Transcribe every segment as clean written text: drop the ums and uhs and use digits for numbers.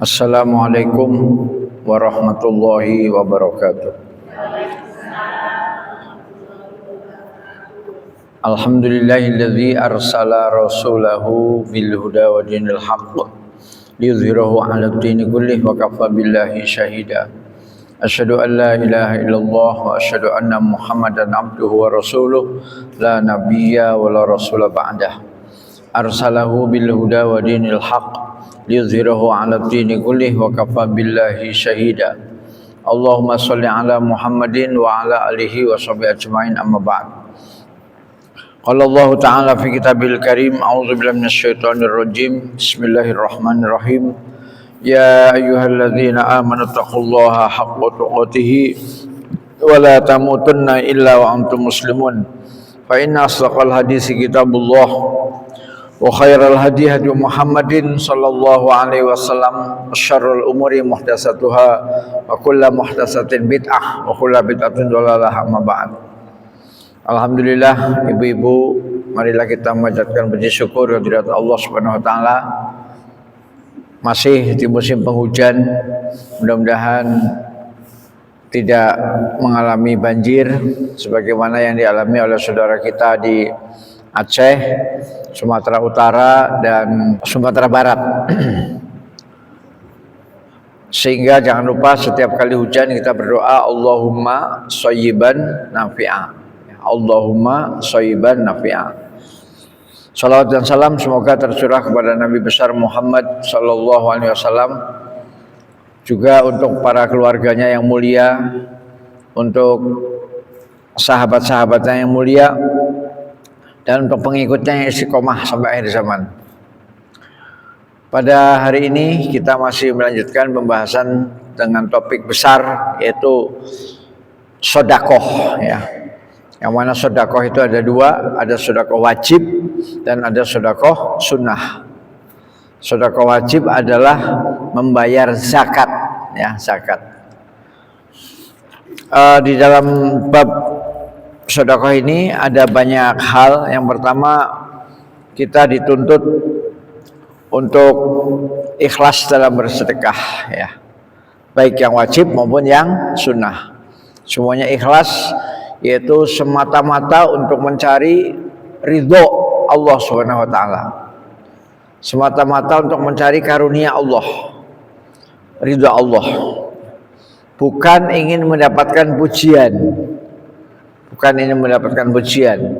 Assalamualaikum warahmatullahi wabarakatuh. Alhamdulillahilladzi arsala rasulahu bil huda wa dinil haqq liyudhhirahu 'alad dini kullih wa kafa billahi syahida. Asyhadu an la ilaha illallah wa asyhadu anna Muhammadan abduhu wa rasuluh la nabiyya wa la rasula ba'dah. Arsalahu bil huda wa dinil haqq liyudhhirahu 'alad dini kullih wa kafa billahi syahida. Allahumma shalli ala Muhammadin wa ala alihi wa sahbihi ajmain, amma ba'd. Qala Allah Ta'ala fi kitabil karim, a'udzu billahi minasyaitonir rajim. Bismillahirrahmanirrahim. Ya ayyuhalladzina amanu taqullaha haqqa tuqatih wa la tamutunna illa wa antum muslimun. Fa inna asdaqal hadisi kitabullah wa khairal hadi hadi Muhammadin sallallahu alaihi wasallam, syarrul umuri muhdatsatuha wa kullu muhdatsatin bid'ah wa kullu bid'atin dhalalah, amma ba'd. Alhamdulillah, ibu-ibu, marilah kita memanjatkan puji syukur kehadirat Allah Subhanahu wa taala. Masih di musim penghujan, mudah-mudahan tidak mengalami banjir sebagaimana yang dialami oleh saudara kita di Aceh, Sumatera Utara dan Sumatera Barat. Sehingga jangan lupa setiap kali hujan kita berdoa Allahumma shayyiban nafi'a. Allahumma shayyiban nafi'a. Salawat dan salam semoga tercurah kepada Nabi besar Muhammad sallallahu alaihi wasallam, juga untuk para keluarganya yang mulia, untuk sahabat-sahabatnya yang mulia, dan untuk pengikutnya yang istiqomah sampai akhir zaman. Pada hari ini kita masih melanjutkan pembahasan dengan topik besar, yaitu sedekah, ya. Yang mana sedekah itu ada dua, ada sedekah wajib dan ada sedekah sunnah. Sedekah wajib adalah membayar zakat, ya, zakat. Di dalam bab sedekah ini ada banyak hal. Yang pertama, kita dituntut untuk ikhlas dalam bersedekah, ya, baik yang wajib maupun yang sunnah. Semuanya ikhlas, yaitu semata-mata untuk mencari ridho Allah Subhanahu wa taala. Semata-mata untuk mencari karunia Allah, ridho Allah. Bukan ingin mendapatkan pujian. Bukan ingin mendapatkan pujian.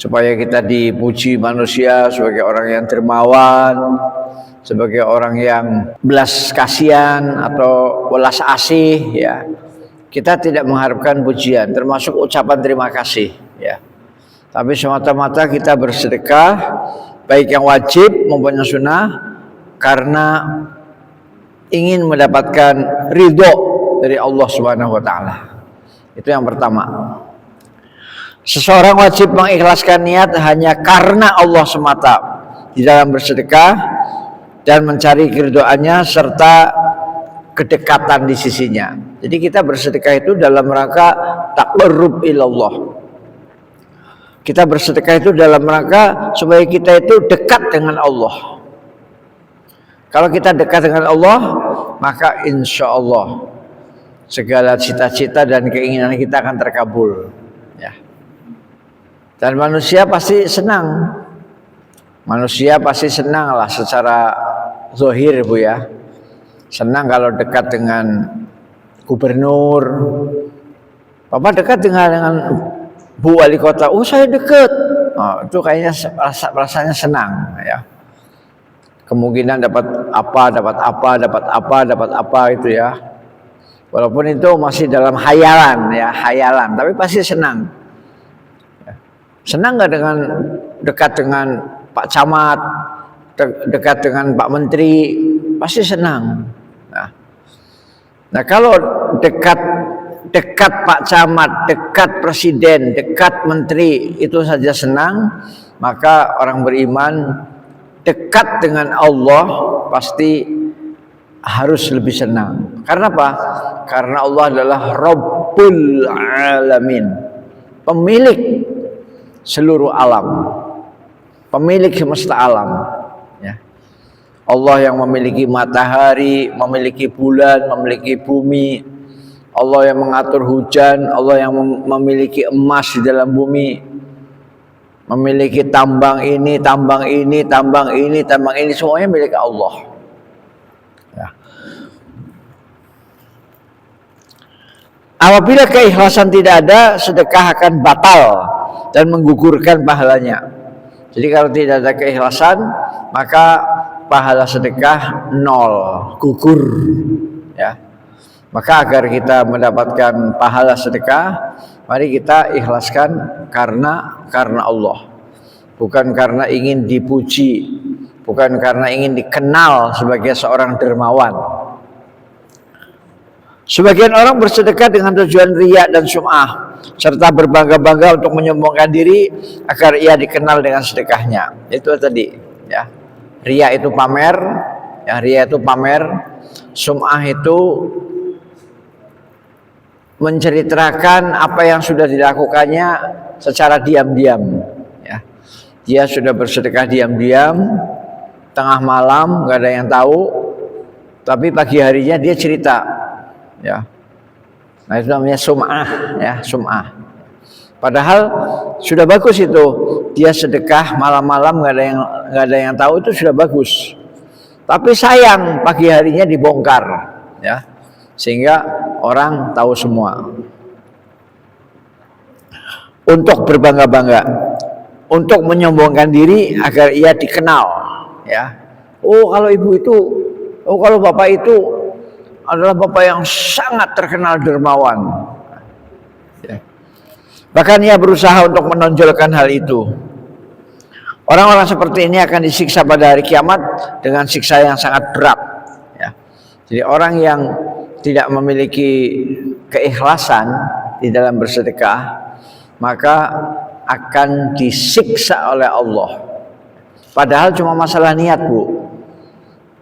Supaya kita dipuji manusia sebagai orang yang dermawan, sebagai orang yang belas kasihan atau welas asih, ya. Kita tidak mengharapkan pujian, termasuk ucapan terima kasih, ya. Tapi semata-mata kita bersedekah, baik yang wajib maupun yang sunnah, karena ingin mendapatkan ridho dari Allah Subhanahu wa taala. Itu yang pertama. Seseorang wajib mengikhlaskan niat hanya karena Allah semata di dalam bersedekah dan mencari keridhoannya serta kedekatan di sisinya. Jadi kita bersedekah itu dalam rangka taqarrub ilallah. Kita bersedekah itu dalam rangka supaya kita itu dekat dengan Allah. Kalau kita dekat dengan Allah, maka insya Allah segala cita-cita dan keinginan kita akan terkabul, ya. Dan manusia pasti senang. Manusia pasti senang lah secara zahir, Bu, ya. Senang kalau dekat dengan gubernur. Bapak dekat dengan Bu Wali Kota. Oh, saya dekat. Oh, itu kayaknya rasanya senang, ya. Kemungkinan dapat apa itu, ya. Walaupun itu masih dalam hayalan, ya, hayalan, tapi pasti senang. Senang nggak dengan dekat dengan Pak Camat, dekat dengan Pak Menteri? Pasti senang. Nah, kalau dekat Pak Camat, dekat Presiden, dekat Menteri itu saja senang, maka orang beriman dekat dengan Allah pasti harus lebih senang. Karena apa? Karena Allah adalah Rabbul Alamin, pemilik seluruh alam, pemilik semesta alam, ya. Allah yang memiliki matahari, memiliki bulan, memiliki bumi, Allah yang mengatur hujan, Allah yang memiliki emas di dalam bumi, memiliki tambang ini, tambang ini, tambang ini, tambang ini, semuanya milik Allah. Ya. Apabila keikhlasan tidak ada, sedekah akan batal dan menggugurkan pahalanya. Jadi kalau tidak ada keikhlasan, maka pahala sedekah nol, gugur, ya. Maka agar kita mendapatkan pahala sedekah, mari kita ikhlaskan karena Allah, bukan karena ingin dipuji, bukan karena ingin dikenal sebagai seorang dermawan. Sebagian orang bersedekah dengan tujuan riya dan sum'ah, serta berbangga-bangga untuk menyombongkan diri agar ia dikenal dengan sedekahnya. Itu tadi, ya. Riya itu pamer, ya, riya itu pamer. Sum'ah itu menceritakan apa yang sudah dilakukannya secara diam-diam, ya. Dia sudah bersedekah diam-diam, tengah malam nggak ada yang tahu, tapi pagi harinya dia cerita, ya. Nah itu namanya sum'ah, ya, sum'ah. Padahal sudah bagus itu, dia sedekah malam-malam nggak ada yang tahu, itu sudah bagus. Tapi sayang pagi harinya dibongkar, ya, sehingga orang tahu semua. Untuk berbangga-bangga, untuk menyombongkan diri agar ia dikenal, ya. Oh kalau ibu itu, oh kalau bapak itu adalah bapak yang sangat terkenal dermawan, ya. Bahkan ia berusaha untuk menonjolkan hal itu. Orang-orang seperti ini akan disiksa pada hari kiamat dengan siksa yang sangat berat, ya. Jadi orang yang tidak memiliki keikhlasan di dalam bersedekah, maka akan disiksa oleh Allah. Padahal cuma masalah niat, Bu.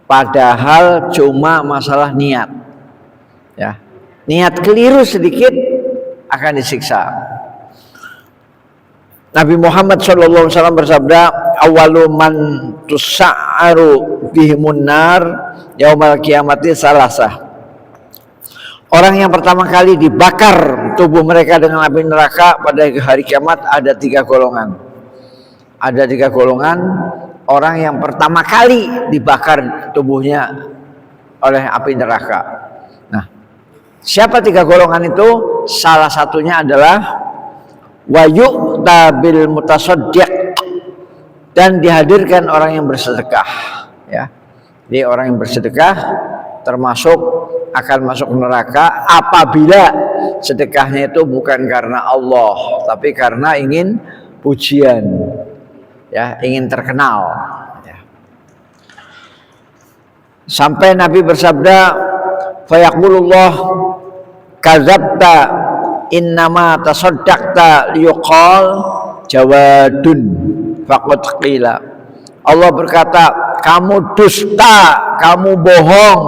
Padahal cuma masalah niat, ya. Niat keliru sedikit akan disiksa. Nabi Muhammad SAW bersabda, awalu man tusa'aru bihimun nar yaumal kiamati salasah. Orang yang pertama kali dibakar tubuh mereka dengan api neraka pada hari kiamat ada 3 golongan. Ada 3 golongan orang yang pertama kali dibakar tubuhnya oleh api neraka. Nah, siapa 3 golongan itu? Salah satunya adalah wayu'ta bil mutasaddiq, dan dihadirkan orang yang bersedekah, ya. Jadi orang yang bersedekah termasuk akan masuk neraka apabila sedekahnya itu bukan karena Allah, tapi karena ingin pujian, ya, ingin terkenal, ya. Sampai Nabi bersabda, fayaqulullah kadzabta innama tasaddaqta liyuqal jawadun faqad qila. Allah berkata, kamu dusta, kamu bohong,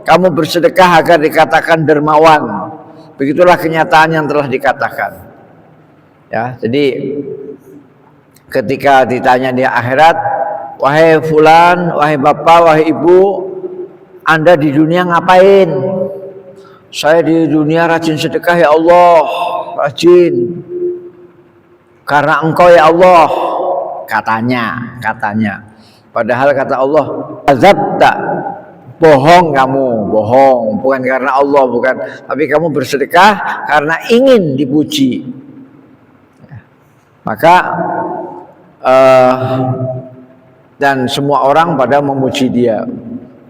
kamu bersedekah agar dikatakan dermawan. Begitulah kenyataan yang telah dikatakan, ya. Jadi ketika ditanya di akhirat, wahai fulan, wahai bapak, wahai ibu, Anda di dunia ngapain? Saya di dunia rajin sedekah ya Allah, rajin karena Engkau ya Allah, katanya. Padahal kata Allah, azabta, bohong kamu, bohong, bukan karena Allah, bukan, tapi kamu bersedekah karena ingin dipuji. Maka dan semua orang pada memuji dia.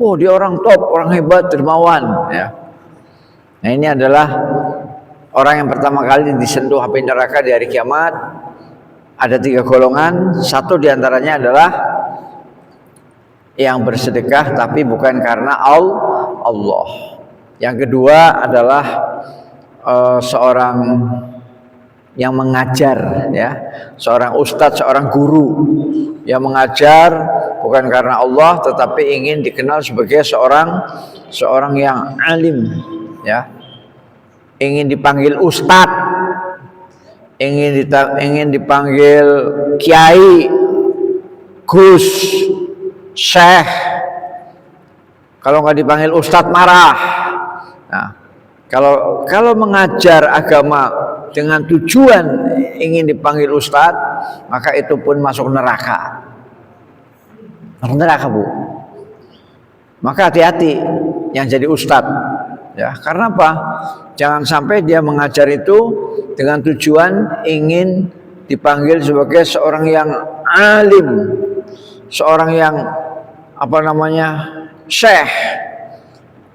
Oh, dia orang top, orang hebat, dermawan, ya. Nah, ini adalah orang yang pertama kali disentuh api neraka di hari kiamat. Ada 3 golongan. Satu diantaranya adalah yang bersedekah tapi bukan karena Allah. Yang kedua adalah seorang yang mengajar, ya, seorang ustadz, seorang guru yang mengajar bukan karena Allah tetapi ingin dikenal sebagai seorang yang alim, ya, ingin dipanggil ustadz, ingin dipanggil kiai, gus, syekh, Kalau nggak dipanggil ustadz marah. Nah, kalau mengajar agama dengan tujuan ingin dipanggil ustadz, maka itu pun masuk neraka. Masuk neraka, Bu. Maka hati-hati yang jadi ustadz. Ya, karena apa? Jangan sampai dia mengajar itu dengan tujuan ingin dipanggil sebagai seorang yang alim, seorang yang syekh,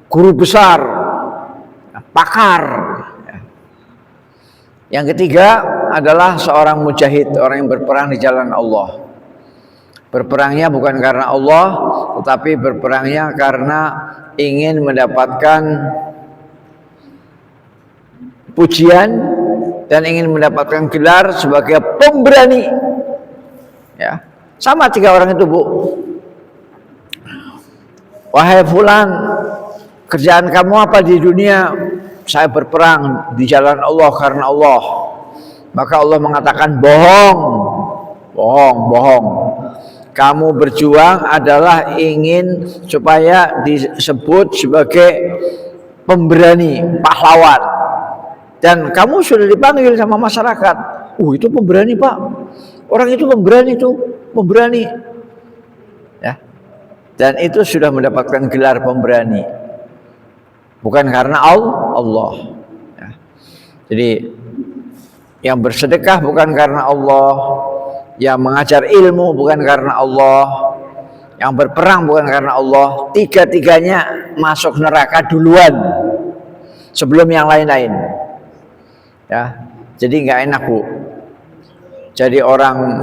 guru besar, pakar. Yang ketiga adalah seorang mujahid, orang yang berperang di jalan Allah. Berperangnya bukan karena Allah, tetapi berperangnya karena ingin mendapatkan pujian dan ingin mendapatkan gelar sebagai pemberani. Ya, sama 3 orang itu, Bu. Wahai fulan, kerjaan kamu apa di dunia? Saya berperang di jalan Allah karena Allah. Maka Allah mengatakan bohong. Kamu berjuang adalah ingin supaya disebut sebagai pemberani, pahlawan. Dan kamu sudah dipanggil sama masyarakat. Itu pemberani, Pak. Orang itu pemberani. Ya. Dan itu sudah mendapatkan gelar pemberani. Bukan karena Allah. Ya. Jadi yang bersedekah bukan karena Allah, yang mengajar ilmu bukan karena Allah, yang berperang bukan karena Allah. 3-tiganya masuk neraka duluan sebelum yang lain-lain. Ya, jadi nggak enak, Bu. Jadi orang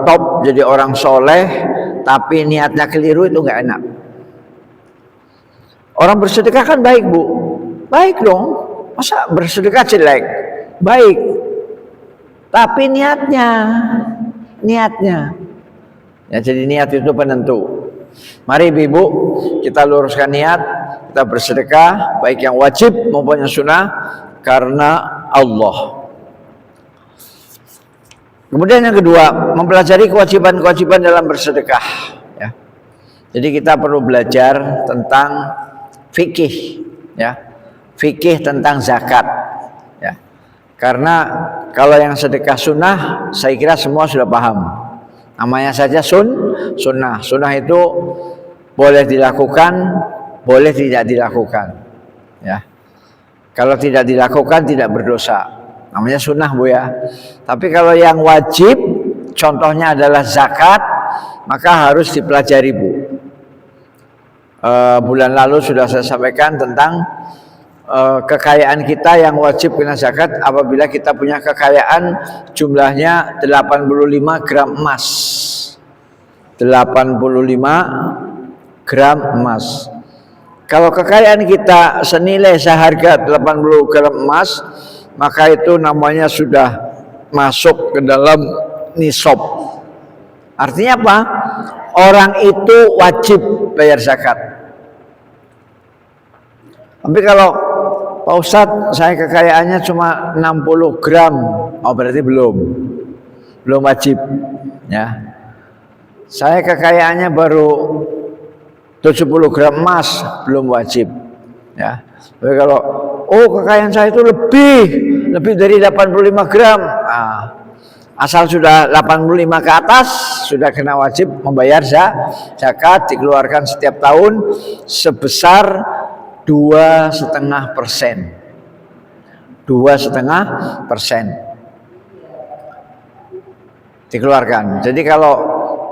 top, jadi orang soleh, tapi niatnya keliru, itu nggak enak. Orang bersedekah kan baik, Bu. Baik dong. Masa bersedekah jelek? Baik. Tapi niatnya. Ya, jadi niat itu penentu. Mari Ibu, kita luruskan niat, kita bersedekah, baik yang wajib maupun yang sunnah, karena Allah. Kemudian yang kedua, mempelajari kewajiban-kewajiban dalam bersedekah. Ya. Jadi kita perlu belajar tentang fikih, ya, fikih tentang zakat. Ya. Karena kalau yang sedekah sunnah, saya kira semua sudah paham. Namanya saja sunnah. Sunnah itu boleh dilakukan, boleh tidak dilakukan. Ya. Kalau tidak dilakukan tidak berdosa. Namanya sunnah, Bu, ya. Tapi kalau yang wajib, contohnya adalah zakat, maka harus dipelajari, Bu. Bulan lalu sudah saya sampaikan tentang kekayaan kita yang wajib kena zakat apabila kita punya kekayaan jumlahnya 85 gram emas. 85 gram emas. Kalau kekayaan kita senilai seharga 80 gram emas, maka itu namanya sudah masuk ke dalam nisab. Artinya apa? Orang itu wajib bayar zakat. Tapi kalau Pak Ustadz, saya kekayaannya cuma 60 gram, berarti belum wajib. Ya, saya kekayaannya baru 70 gram emas, belum wajib. Ya, tapi kalau kekayaan saya itu lebih dari 85 gram, asal sudah 85 ke atas sudah kena wajib membayar zakat, dikeluarkan setiap tahun sebesar 2,5%. 2,5% dikeluarkan. Jadi kalau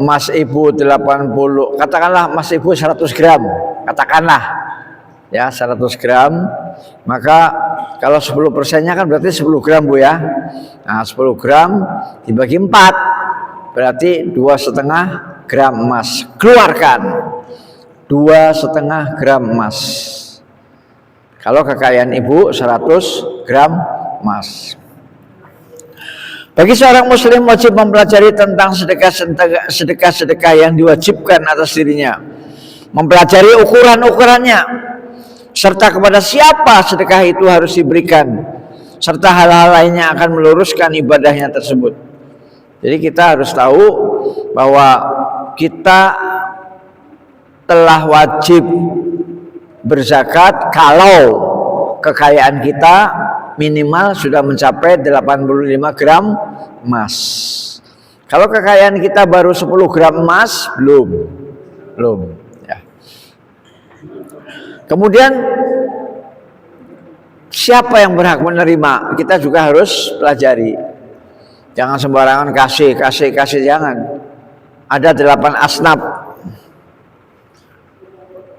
emas ibu 80, katakanlah emas ibu 100 gram, katakanlah ya 100 gram, maka kalau 10%-nya kan berarti 10 gram, Bu, ya. Nah, 10 gram dibagi 4 berarti 2,5 gram emas. Keluarkan 2,5 gram emas. Kalau kekayaan ibu 100 gram emas. Bagi seorang muslim wajib mempelajari tentang sedekah-sedekah yang diwajibkan atas dirinya, mempelajari ukuran-ukurannya, serta kepada siapa sedekah itu harus diberikan, serta hal-hal lainnya akan meluruskan ibadahnya tersebut. Jadi kita harus tahu bahwa kita telah wajib berzakat kalau kekayaan kita minimal sudah mencapai 85 gram emas. Kalau kekayaan kita baru 10 gram emas, belum. Ya. Kemudian siapa yang berhak menerima? Kita juga harus pelajari. Jangan sembarangan kasih, jangan. Ada 8 asnaf.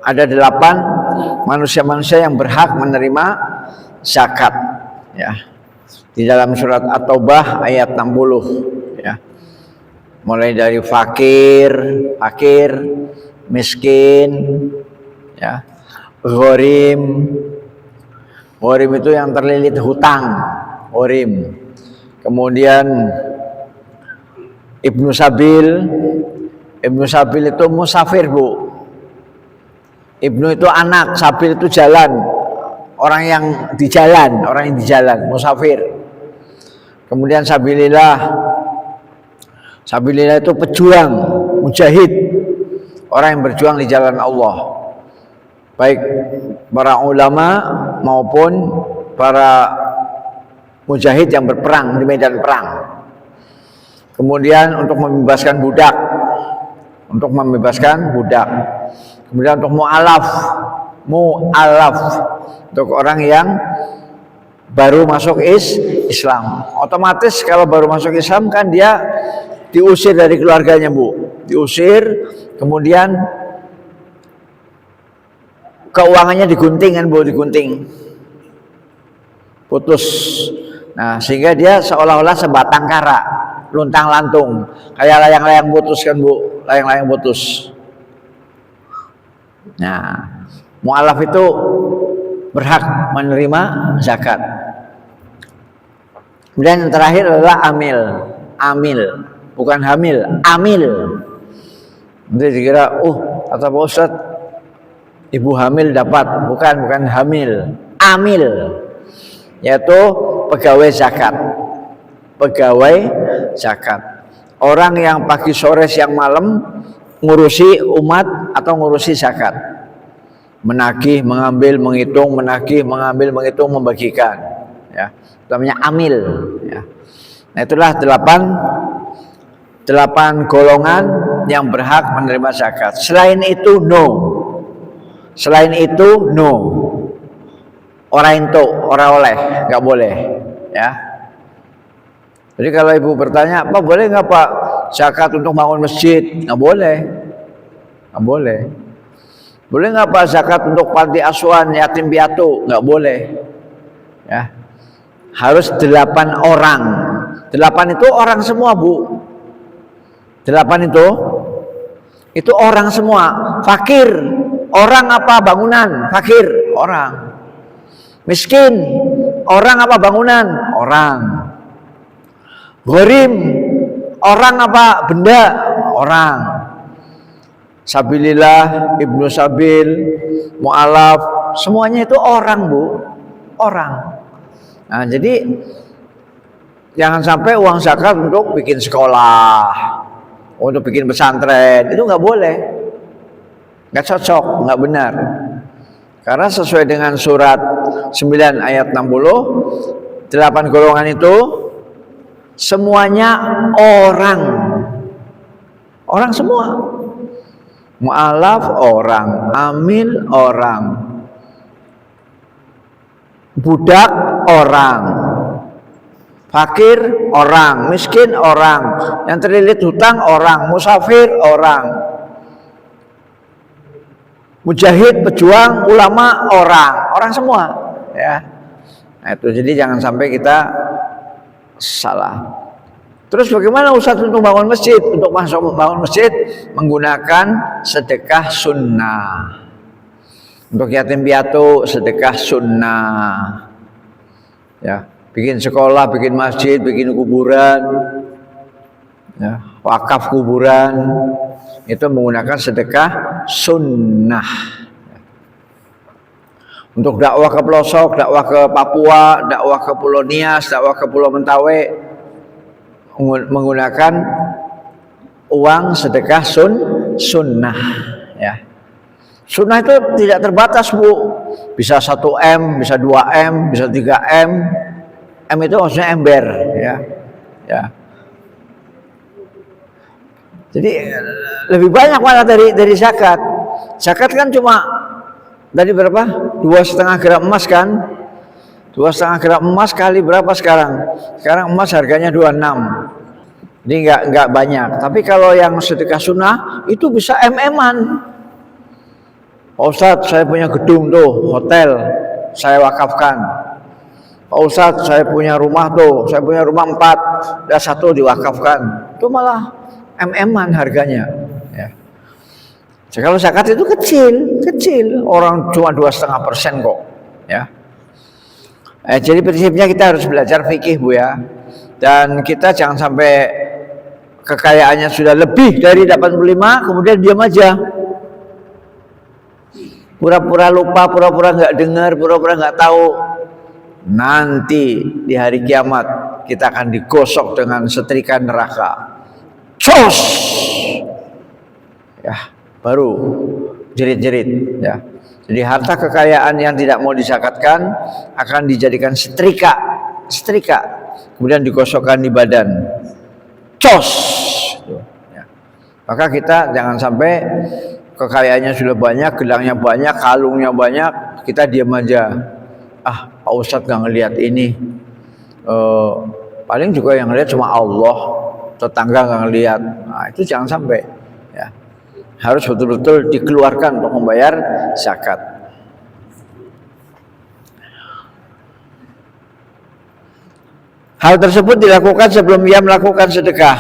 Ada 8 manusia-manusia yang berhak menerima zakat. Ya. Di dalam surat At-Taubah ayat 60. Ya. Mulai dari fakir, miskin, ya, gharim itu yang terlilit hutang, gharim. Kemudian Ibnu Sabil itu musafir, Bu. Ibnu itu anak, Sabil itu jalan, orang yang di jalan, musafir. Kemudian Sabilillah itu pejuang, mujahid, orang yang berjuang di jalan Allah. Baik para ulama maupun para mujahid yang berperang di medan perang. Kemudian untuk membebaskan budak. Kemudian untuk mu'alaf untuk orang yang baru masuk Islam. Otomatis kalau baru masuk Islam kan dia diusir dari keluarganya, Bu. Kemudian keuangannya digunting kan, Bu, putus. Nah, sehingga dia seolah-olah sebatang kara, luntang-lantung, kayak layang-layang putus kan, Bu, layang-layang putus. Nah, mu'alaf itu berhak menerima zakat. Kemudian yang terakhir adalah amil, bukan hamil, amil. Nanti dikira, kata Pak Ustadz, ibu hamil dapat, bukan hamil, amil, yaitu pegawai zakat. Orang yang pagi, sore, siang, malam ngurusi umat atau ngurusi zakat, menagih, mengambil, menghitung, membagikan, ya, namanya amil. Ya. Nah, itulah 8 golongan yang berhak menerima zakat. Selain itu no. Orang oleh, nggak boleh. Ya. Jadi kalau ibu bertanya, Pak boleh nggak Pak zakat untuk bangun masjid? Nggak boleh. Boleh nggak Pak zakat untuk panti asuhan yatim piatu? Nggak boleh. Ya. Harus 8 orang. 8 itu orang semua, Bu. 8 itu orang semua. Fakir, orang apa bangunan? Fakir, orang. Miskin, orang apa bangunan? Orang. Gharim, orang apa benda? Orang. Sabilillah, Ibnu Sabil, mu'alaf, semuanya itu orang, Bu. Orang. Nah, jadi jangan sampai uang zakat untuk bikin sekolah, untuk bikin pesantren, itu nggak boleh, nggak cocok, nggak benar. Karena sesuai dengan surat 9 ayat 60, 8 golongan itu semuanya orang semua. Mu'alaf orang, amil orang, budak orang, fakir orang, miskin orang, yang terlilit hutang orang, musafir orang, mujahid, pejuang, ulama orang semua, ya. Nah, itu jadi jangan sampai kita salah. Terus bagaimana Ustaz untuk bangun masjid? Untuk masuk bangun masjid menggunakan sedekah sunnah. Untuk yatim piatu sedekah sunnah. Ya, bikin sekolah, bikin masjid, bikin kuburan, ya, wakaf kuburan, itu menggunakan sedekah sunnah. Untuk dakwah ke pelosok, dakwah ke Papua, dakwah ke Pulau Nias, dakwah ke Pulau Mentawai, menggunakan uang sedekah sunnah, ya. Sunnah itu tidak terbatas, Bu. Bisa 1 M, bisa 2 M, bisa 3 M. M itu maksudnya ember, ya. Ya. Jadi lebih banyak malah dari zakat. Zakat kan cuma dari berapa? 2,5 gram emas kan? 2,5 gram emas kali berapa sekarang? Sekarang emas harganya 26. Jadi nggak banyak. Tapi kalau yang sedekah sunnah itu bisa M-an. Pak Ustadz, saya punya gedung tuh, hotel, saya wakafkan. Pak Ustadz, saya punya rumah tuh, saya punya rumah 4, dan 1 diwakafkan. Itu malah M-an harganya. Ya. Kalau zakat itu kecil, orang cuma 2,5% kok. Ya. Jadi prinsipnya kita harus belajar fikih, Bu ya. Dan kita jangan sampai kekayaannya sudah lebih dari 85, kemudian diam aja. Pura-pura lupa, pura-pura nggak dengar, pura-pura nggak tahu. Nanti di hari kiamat kita akan digosok dengan setrika neraka. Cos, ya baru jerit-jerit, ya. Jadi harta kekayaan yang tidak mau disakatkan akan dijadikan setrika, kemudian digosokkan di badan. Cos, ya. Maka kita jangan sampai kekayaannya sudah banyak, gelangnya banyak, kalungnya banyak, kita diam aja. Pak Ustadz nggak ngelihat ini. Paling juga yang ngelihat cuma Allah, tetangga nggak ngelihat. Nah, itu jangan sampai. Ya. Harus betul-betul dikeluarkan untuk membayar zakat. Hal tersebut dilakukan sebelum ia melakukan sedekah.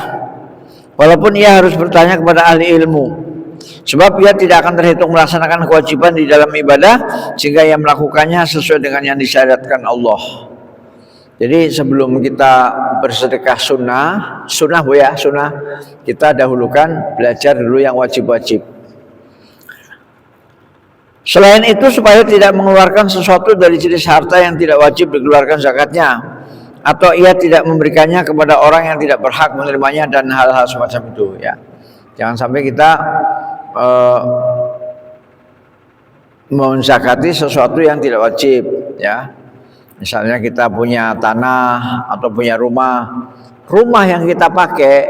Walaupun ia harus bertanya kepada ahli ilmu. Sebab ia tidak akan terhitung melaksanakan kewajiban di dalam ibadah sehingga ia melakukannya sesuai dengan yang disyariatkan Allah. Jadi sebelum kita bersedekah sunnah Bu ya, sunnah, kita dahulukan belajar dulu yang wajib-wajib. Selain itu supaya tidak mengeluarkan sesuatu dari jenis harta yang tidak wajib dikeluarkan zakatnya, atau ia tidak memberikannya kepada orang yang tidak berhak menerimanya dan hal-hal semacam itu ya. Jangan sampai kita menzakati sesuatu yang tidak wajib ya. Misalnya kita punya tanah atau punya rumah yang kita pakai,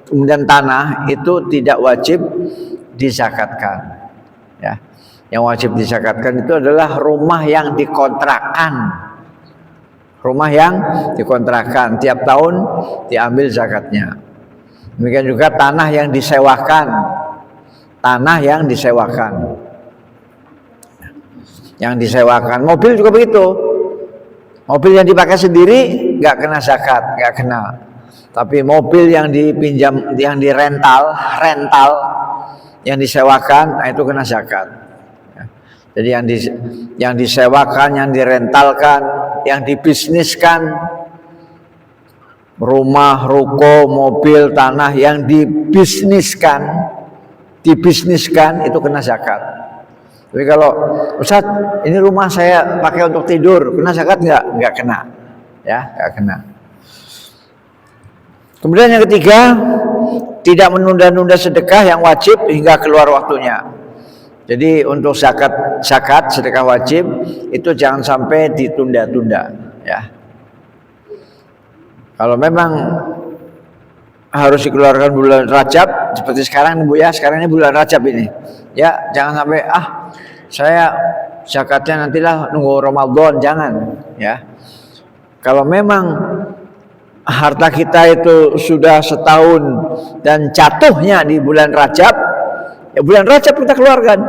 kemudian tanah itu tidak wajib dizakatkan ya. Yang wajib dizakatkan itu adalah rumah yang dikontrakkan, tiap tahun diambil zakatnya. Demikian juga tanah yang disewakan. Mobil juga begitu. Mobil yang dipakai sendiri nggak kena zakat, nggak kena. Tapi mobil yang dipinjam, yang dirental, yang disewakan, nah itu kena zakat. Jadi yang disewakan, yang direntalkan, yang dibisniskan, rumah, ruko, mobil, tanah yang dibisniskan itu kena zakat. Tapi kalau Ustadz, ini rumah saya pakai untuk tidur, kena zakat nggak? Nggak kena, ya, nggak kena. Kemudian yang ketiga, tidak menunda-nunda sedekah yang wajib hingga keluar waktunya. Jadi untuk zakat sedekah wajib itu jangan sampai ditunda-tunda, ya. Kalau memang harus dikeluarkan bulan Rajab seperti sekarang Bu ya, sekarang ini bulan Rajab ini. Ya, jangan sampai saya zakatnya nantilah nunggu Ramadan, jangan ya. Kalau memang harta kita itu sudah setahun dan jatuhnya di bulan Rajab, ya bulan Rajab kita keluarkan.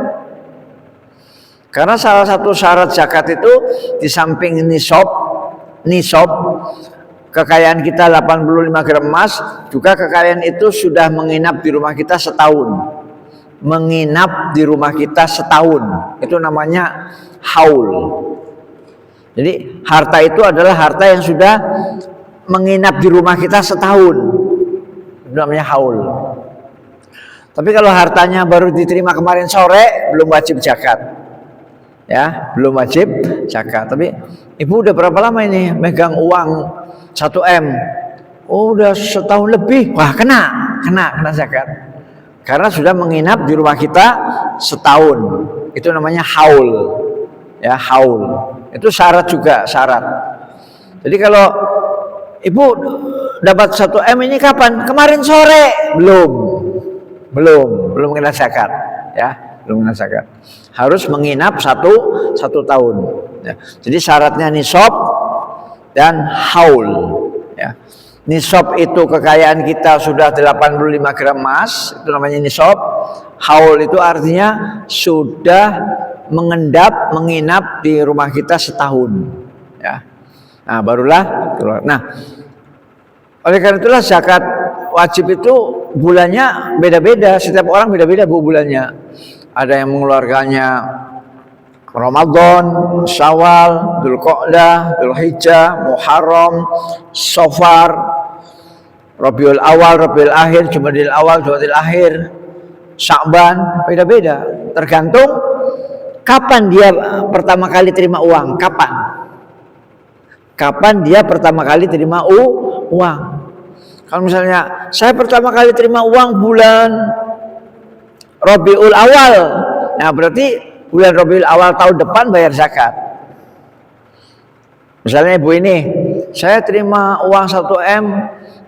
Karena salah satu syarat zakat itu di samping nisab kekayaan kita 85 gram emas, juga kekayaan itu sudah menginap di rumah kita setahun. Itu namanya haul. Jadi harta itu adalah harta yang sudah menginap di rumah kita setahun. Itu namanya haul. Tapi kalau hartanya baru diterima kemarin sore, belum wajib zakat. Ya, belum wajib zakat. Tapi ibu udah berapa lama ini megang uang 1 M? Oh, udah setahun lebih. Wah, kena zakat. karena sudah menginap di rumah kita setahun. Itu namanya haul. Ya, haul. Itu syarat juga, syarat. Jadi kalau ibu dapat 1 M ini kapan? Kemarin sore. Belum kena zakat, ya, belum kena zakat. Harus menginap satu tahun. Ya. Jadi syaratnya nisab dan haul. Ya. Nisab itu kekayaan kita sudah 85 gram emas, itu namanya nisab. Haul itu artinya sudah menginap di rumah kita setahun. Ya. Nah, barulah keluar. Nah, oleh karena itulah zakat wajib itu bulannya beda-beda, setiap orang beda-beda bu bulannya. Ada yang mengeluarkannya Ramadan, Syawal, Dzulqa'dah, Dzulhijjah, Muharram, Safar, Rabiul Awal, Rabiul Akhir, Jumadil Awal, Jumadil Akhir, Sya'ban, beda-beda. Tergantung kapan dia pertama kali terima uang, kapan dia pertama kali terima uang. Kalau misalnya saya pertama kali terima uang bulan Rabiul Awal, nah berarti bulan Rabiul Awal tahun depan bayar zakat. Misalnya ibu ini, saya terima uang 1 M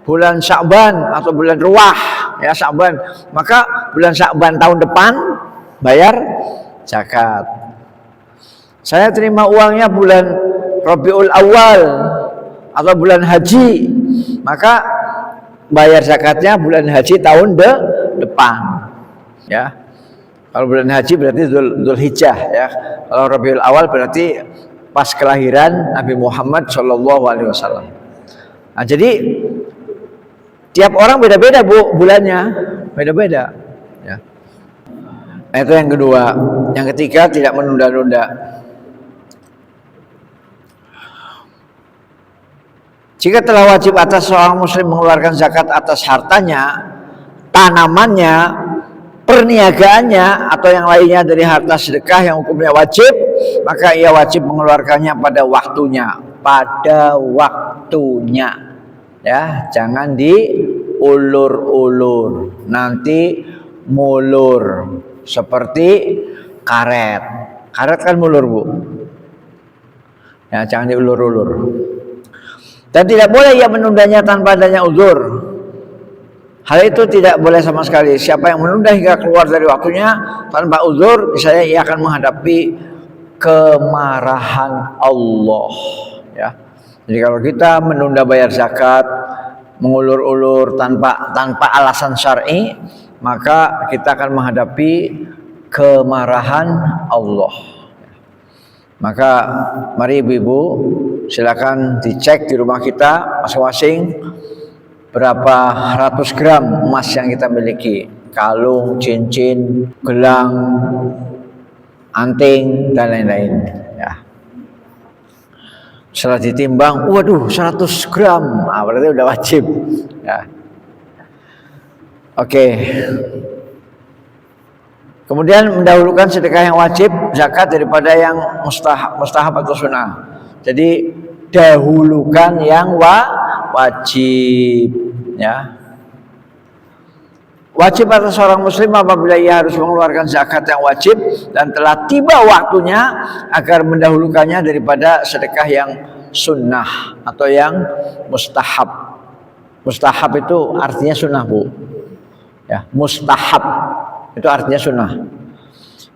bulan Sya'ban atau bulan Ruwah, ya Sya'ban, maka bulan Sya'ban tahun depan bayar zakat. Saya terima uangnya bulan Rabiul Awal atau bulan haji, maka bayar zakatnya bulan haji tahun depan. Ya, kalau bulan haji berarti Dzulhijjah, ya. Kalau Rabiul Awal berarti pas kelahiran Nabi Muhammad SAW. Nah, jadi tiap orang beda-beda bu bulannya, beda-beda. Ya. Nah, itu yang kedua. Yang ketiga, tidak menunda-nunda. Jika telah wajib atas seorang muslim mengeluarkan zakat atas hartanya, tanamannya, perniagaannya, atau yang lainnya dari harta sedekah yang hukumnya wajib, maka ia wajib mengeluarkannya pada waktunya. Pada waktunya, ya, jangan diulur-ulur, nanti mulur seperti karet. Karet kan mulur bu, ya, jangan diulur-ulur. Dan tidak boleh ia menundanya tanpa adanya uzur. Hal itu tidak boleh sama sekali. Siapa yang menunda hingga keluar dari waktunya tanpa uzur, misalnya ia akan menghadapi kemarahan Allah. Ya. Jadi kalau kita menunda bayar zakat, mengulur-ulur tanpa alasan syar'i, maka kita akan menghadapi kemarahan Allah. Maka mari ibu-ibu, silakan dicek di rumah kita masing-masing berapa ratus gram emas yang kita miliki, kalung, cincin, gelang, anting, dan lain-lain. Ya. Setelah ditimbang, waduh 100 gram, nah, berarti udah wajib. Ya. Oke. Kemudian mendahulukan sedekah yang wajib, zakat daripada yang mustahab atau sunnah. Jadi dahulukan yang wajib, ya. Wajib atas seorang muslim apabila ia harus mengeluarkan zakat yang wajib dan telah tiba waktunya agar mendahulukannya daripada sedekah yang sunnah atau yang mustahab. Mustahab itu artinya sunnah bu, ya. Mustahab itu artinya sunnah.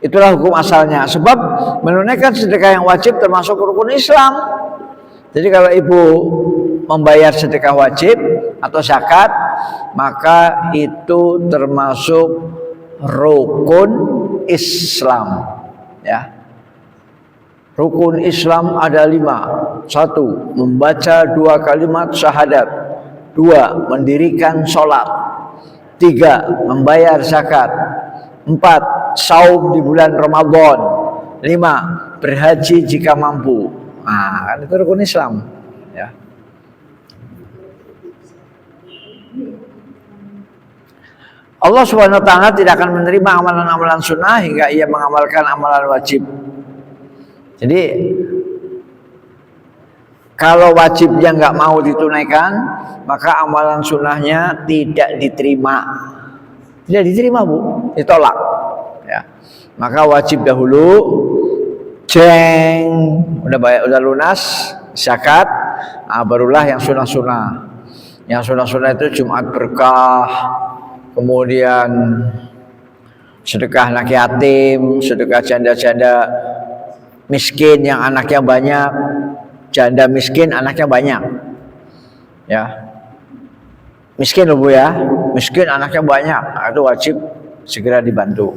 Itulah hukum asalnya. Sebab menunaikan sedekah yang wajib termasuk rukun Islam. Jadi kalau ibu membayar sedekah wajib atau zakat, maka itu termasuk rukun Islam. Ya. Rukun Islam ada 5. 1. Membaca 2 kalimat syahadat. 2. Mendirikan sholat. 3. Membayar zakat. 4. Saum di bulan Ramadan. 5. Berhaji jika mampu. Nah, kan itu rukun Islam, ya. Allah Subhanahu wa taala tidak akan menerima amalan-amalan sunnah hingga ia mengamalkan amalan wajib. Jadi kalau wajibnya nggak mau ditunaikan, maka amalan sunnahnya tidak diterima. Tidak diterima Bu, ditolak. Ya. Maka wajib dahulu udah lunas zakat, barulah yang sunnah-sunnah. Yang sunnah-sunnah itu Jumat berkah, kemudian sedekah anak yatim, sedekah janda-janda miskin yang anaknya banyak, janda miskin anaknya banyak. Ya. Miskin loh Bu ya, miskin anaknya banyak, itu wajib segera dibantu.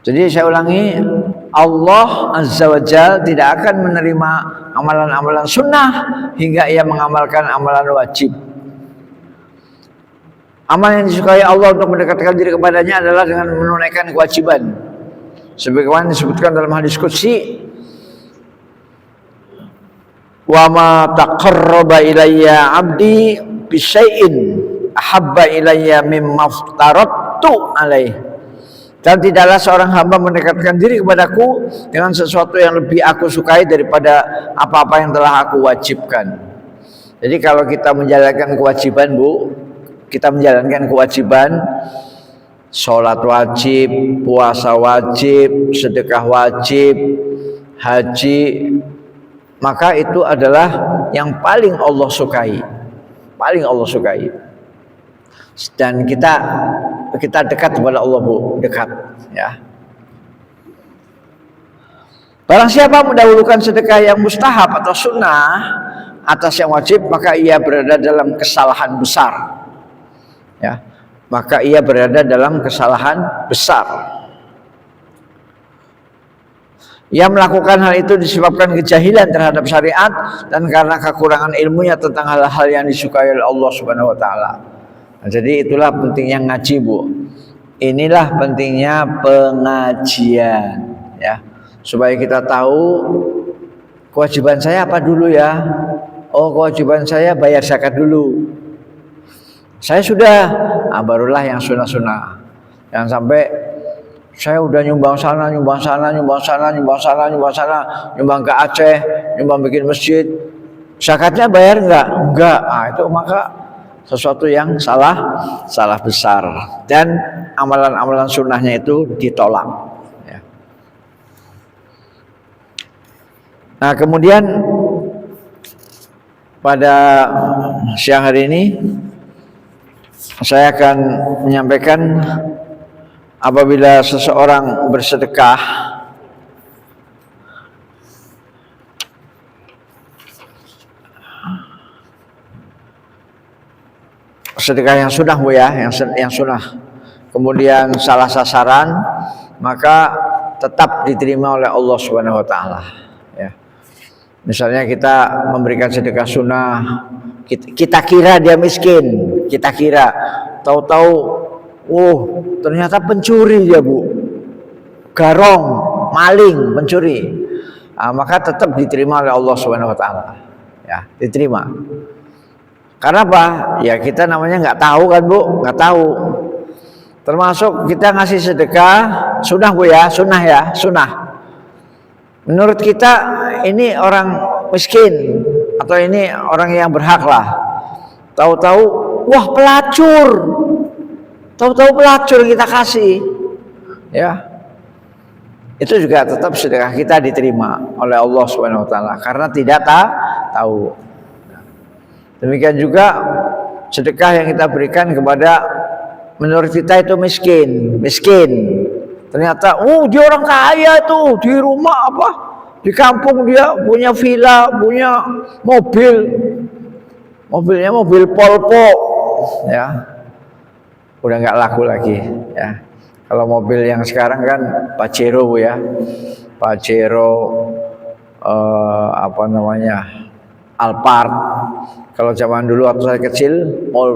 Jadi saya ulangi, Allah Azza wa Jalla tidak akan menerima amalan-amalan sunnah hingga ia mengamalkan amalan wajib. Amal yang disukai Allah untuk mendekatkan diri kepadanya adalah dengan menunaikan kewajiban. Sebagaimana disebutkan dalam hadis qudsi, wa ma taqarraba ilayya 'abdi bi syai'in ahabba ilayya mimma aftaradtu alaihi. Dan tidaklah seorang hamba mendekatkan diri kepadaku dengan sesuatu yang lebih aku sukai daripada apa-apa yang telah aku wajibkan. Jadi kalau kita menjalankan kewajiban Bu, kita menjalankan kewajiban sholat wajib, puasa wajib, sedekah wajib, haji, maka itu adalah yang paling Allah sukai. Paling Allah sukai. Dan kita dekat kepada Allah Bu, dekat ya. Barang siapa mendahulukan sedekah yang mustahab atau sunnah atas yang wajib, maka ia berada dalam kesalahan besar. Ya, maka ia berada dalam kesalahan besar. Ia melakukan hal itu disebabkan kejahilan terhadap syariat dan karena kekurangan ilmunya tentang hal-hal yang disukai oleh Allah Subhanahu wa taala. Nah, jadi itulah pentingnya ngaji Bu. Inilah pentingnya pengajian ya. Supaya kita tahu kewajiban saya apa dulu ya. Oh, kewajiban saya bayar zakat dulu. Saya sudah, barulah yang sunnah-sunnah. Jangan sampai saya udah nyumbang sana, nyumbang sana, nyumbang sana, nyumbang sana, nyumbang sana, nyumbang ke Aceh, nyumbang bikin masjid. Zakatnya bayar enggak? Enggak. Itu maka sesuatu yang salah besar, dan amalan-amalan sunnahnya itu ditolak ya. Nah kemudian pada siang hari ini saya akan menyampaikan apabila seseorang bersedekah sedekah yang sunnah Bu ya, yang sunnah, kemudian salah sasaran, maka tetap diterima oleh Allah Subhanahu wa taala ya. Misalnya kita memberikan sedekah sunnah, kita kira dia miskin, kita kira, tahu-tahu ternyata pencuri dia Bu, garong, maling, pencuri, maka tetap diterima oleh Allah Subhanahu wa taala ya, diterima. Karena apa? Ya kita namanya nggak tahu kan Bu, nggak tahu. Termasuk kita ngasih sedekah sunnah Bu ya, sunnah ya, sunnah. Menurut kita ini orang miskin atau ini orang yang berhak lah. Tahu-tahu, wah pelacur. Tahu-tahu pelacur kita kasih, ya. Itu juga tetap sedekah kita diterima oleh Allah Subhanahu Wa Taala karena tidak tahu. Demikian juga sedekah yang kita berikan kepada menurut kita itu miskin. Ternyata, dia orang kaya tuh, di rumah apa, di kampung dia punya villa, punya mobilnya mobil Polpo, ya, udah nggak laku lagi, ya. Kalau mobil yang sekarang kan Pajero ya, Pajero, Alphard. Kalau zaman dulu waktu saya kecil,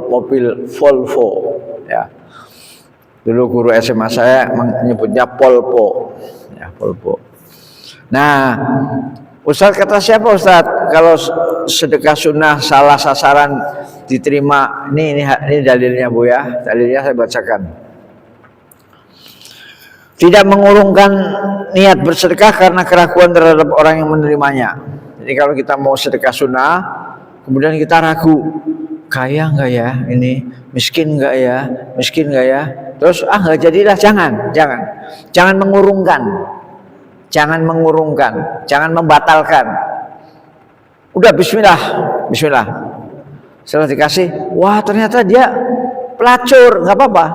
mobil Volvo, ya. Dulu guru SMA saya menyebutnya Polpo, ya, Polpo. Nah, Ustadz kata siapa Ustadz? Kalau sedekah sunnah salah sasaran diterima, ini dalilnya Bu ya, dalilnya saya bacakan. Tidak mengurungkan niat bersedekah karena keraguan terhadap orang yang menerimanya. Jadi kalau kita mau sedekah sunnah, kemudian kita ragu, kaya nggak ya ini, miskin nggak ya, miskin nggak ya. Terus nggak jadilah, jangan mengurungkan, jangan membatalkan. Udah Bismillah, Bismillah. Setelah dikasih, wah ternyata dia pelacur, nggak apa-apa,